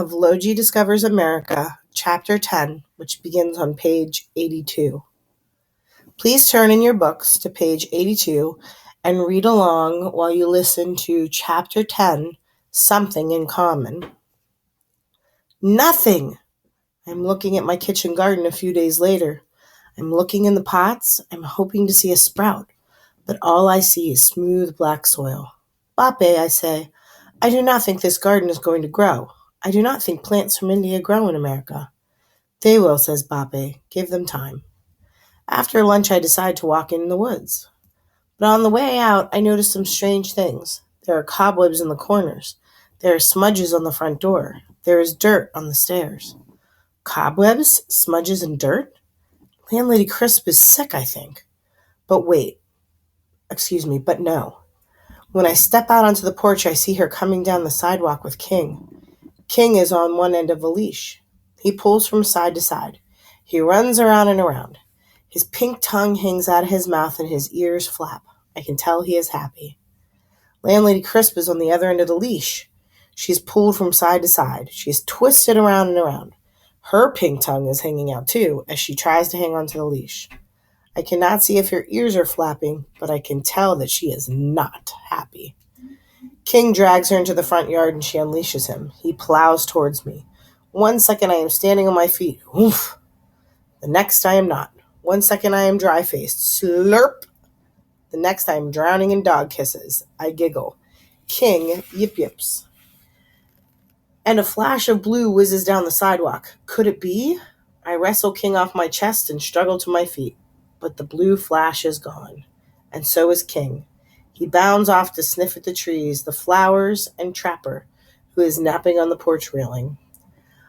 of Lowji Discovers America, Chapter 10, which begins on page 82. Please turn in your books to page 82 and read along while you listen to Chapter 10, Something in Common. Nothing! I'm looking at my kitchen garden a few days later. I'm looking in the pots. I'm hoping to see a sprout, but all I see is smooth black soil. Bape, I say, I do not think this garden is going to grow. I do not think plants from India grow in America. They will, says Bape. Give them time. After lunch, I decide to walk in the woods. But on the way out, I notice some strange things. There are cobwebs in the corners. There are smudges on the front door. There is dirt on the stairs. Cobwebs, smudges, and dirt? Landlady Crisp is sick, I think. But no. When I step out onto the porch, I see her coming down the sidewalk with King. King is on one end of a leash. He pulls from side to side. He runs around and around. His pink tongue hangs out of his mouth and his ears flap. I can tell he is happy. Landlady Crisp is on the other end of the leash. She's pulled from side to side. She's twisted around and around. Her pink tongue is hanging out too as she tries to hang onto the leash. I cannot see if her ears are flapping, but I can tell that she is not happy. King drags her into the front yard and she unleashes him. He plows towards me. 1 second I am standing on my feet. Oof. The next I am not. 1 second I am dry-faced. Slurp. The next I am drowning in dog kisses. I giggle. King yip-yips. And a flash of blue whizzes down the sidewalk. Could it be? I wrestle King off my chest and struggle to my feet. But the blue flash is gone. And so is King. He bounds off to sniff at the trees, the flowers, and Trapper, who is napping on the porch railing.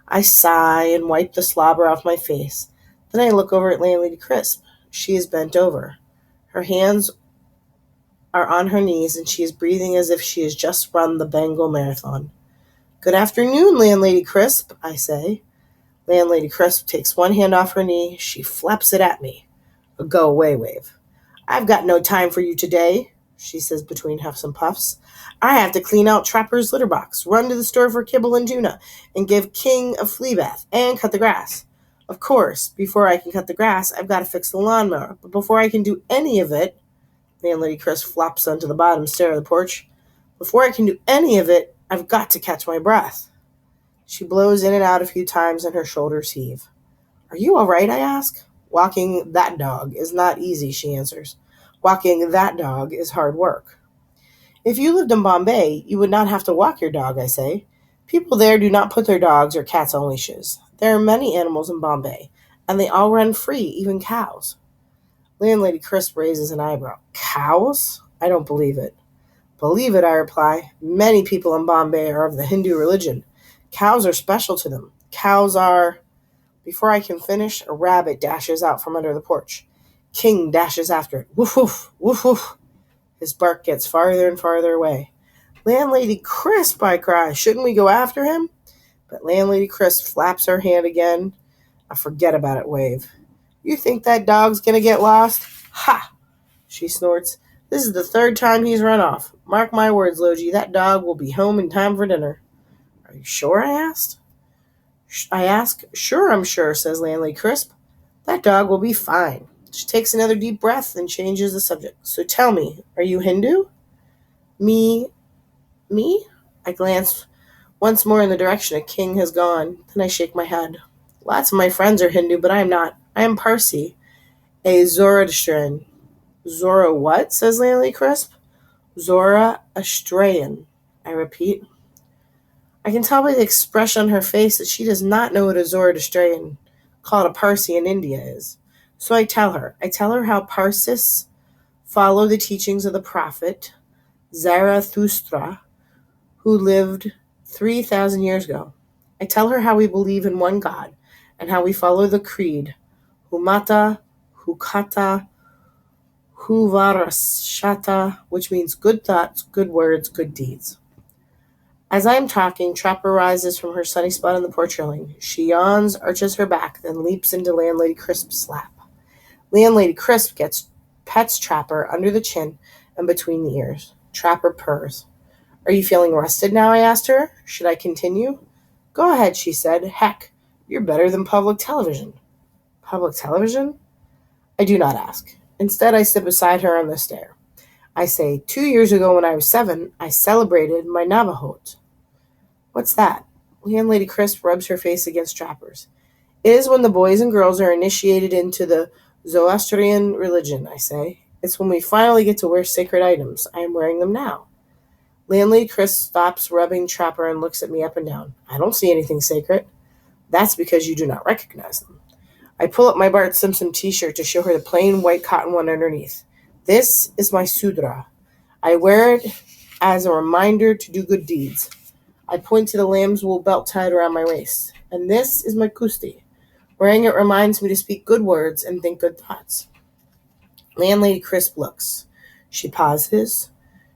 I sigh and wipe the slobber off my face. Then I look over at Landlady Crisp. She is bent over. Her hands are on her knees, and she is breathing as if she has just run the Bengal Marathon. Good afternoon, Landlady Crisp, I say. Landlady Crisp takes one hand off her knee. She flaps it at me. A go-away wave. I've got no time for you today, she says between huffs and puffs. I have to clean out Trapper's litter box, run to the store for kibble and tuna, and give King a flea bath, and cut the grass. Of course, before I can cut the grass, I've got to fix the lawnmower. But before I can do any of it, Landlady Crisp flops onto the bottom stair of the porch. Before I can do any of it, I've got to catch my breath. She blows in and out a few times and her shoulders heave. Are you all right, I ask. Walking that dog is not easy, she answers. Walking that dog is hard work. If you lived in Bombay, you would not have to walk your dog, I say. People there do not put their dogs or cats on leashes. There are many animals in Bombay, and they all run free, even cows. Landlady Crisp raises an eyebrow. Cows? I don't believe it. Believe it, I reply. Many people in Bombay are of the Hindu religion. Cows are special to them. Cows are... Before I can finish, a rabbit dashes out from under the porch. King dashes after it. Woof, woof, woof, woof. His bark gets farther and farther away. Landlady Crisp, I cry. Shouldn't we go after him? But Landlady Crisp flaps her hand again. A forget about it wave. You think that dog's going to get lost? Ha! She snorts. This is the third time he's run off. Mark my words, Lowji, that dog will be home in time for dinner. Are you sure? I ask. Sure, I'm sure, says Landlady Crisp. That dog will be fine. She takes another deep breath and changes the subject. So tell me, are you Hindu? Me? I glance once more in the direction a king has gone. Then I shake my head. Lots of my friends are Hindu, but I am not. I am Parsi, a Zoroastrian. Zoro what? Says Landlady Crisp. Zoroastrian, I repeat. I can tell by the expression on her face that she does not know what a Zoroastrian, called a Parsi in India, is. So I tell her how Parsis follow the teachings of the prophet Zarathustra, who lived 3,000 years ago. I tell her how we believe in one God and how we follow the creed, Humata, Hukata, Huvarashata, which means good thoughts, good words, good deeds. As I am talking, Trapper rises from her sunny spot on the porch railing. She yawns, arches her back, then leaps into Landlady Crisp's lap. Landlady Crisp pets Trapper under the chin and between the ears. Trapper purrs. Are you feeling rested now? I asked her. Should I continue? Go ahead, she said. Heck, you're better than public television. Public television? I do not ask. Instead, I sit beside her on the stair. I say, 2 years ago when I was 7, I celebrated my Navajot. What's that? Landlady Crisp rubs her face against Trapper's. It is when the boys and girls are initiated into the Zoroastrian religion, I say. It's when we finally get to wear sacred items. I am wearing them now. Landlady Crisp stops rubbing Trapper and looks at me up and down. I don't see anything sacred. That's because you do not recognize them. I pull up my Bart Simpson t-shirt to show her the plain white cotton one underneath. This is my Sudra. I wear it as a reminder to do good deeds. I point to the lamb's wool belt tied around my waist. And this is my Kusti. Wearing it reminds me to speak good words and think good thoughts. Landlady Crisp looks. She pauses.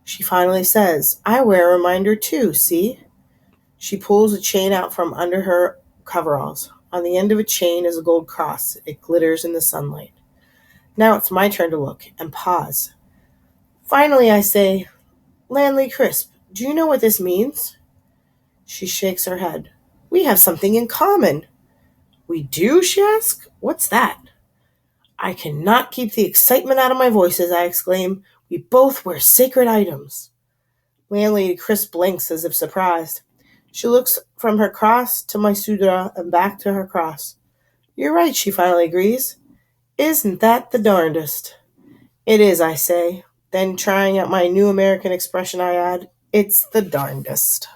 She finally says, I wear a reminder too, see? She pulls a chain out from under her coveralls. On the end of a chain is a gold cross. It glitters in the sunlight. Now it's my turn to look and pause. Finally, I say, Landlady Crisp, do you know what this means? She shakes her head. We have something in common. We do, she asks. What's that? I cannot keep the excitement out of my voice as I exclaim, we both wear sacred items. Landlady Crisp blinks as if surprised. She looks from her cross to my Sudra and back to her cross. You're right, she finally agrees. Isn't that the darndest? It is, I say. Then, trying out my new American expression, I add, it's the darndest.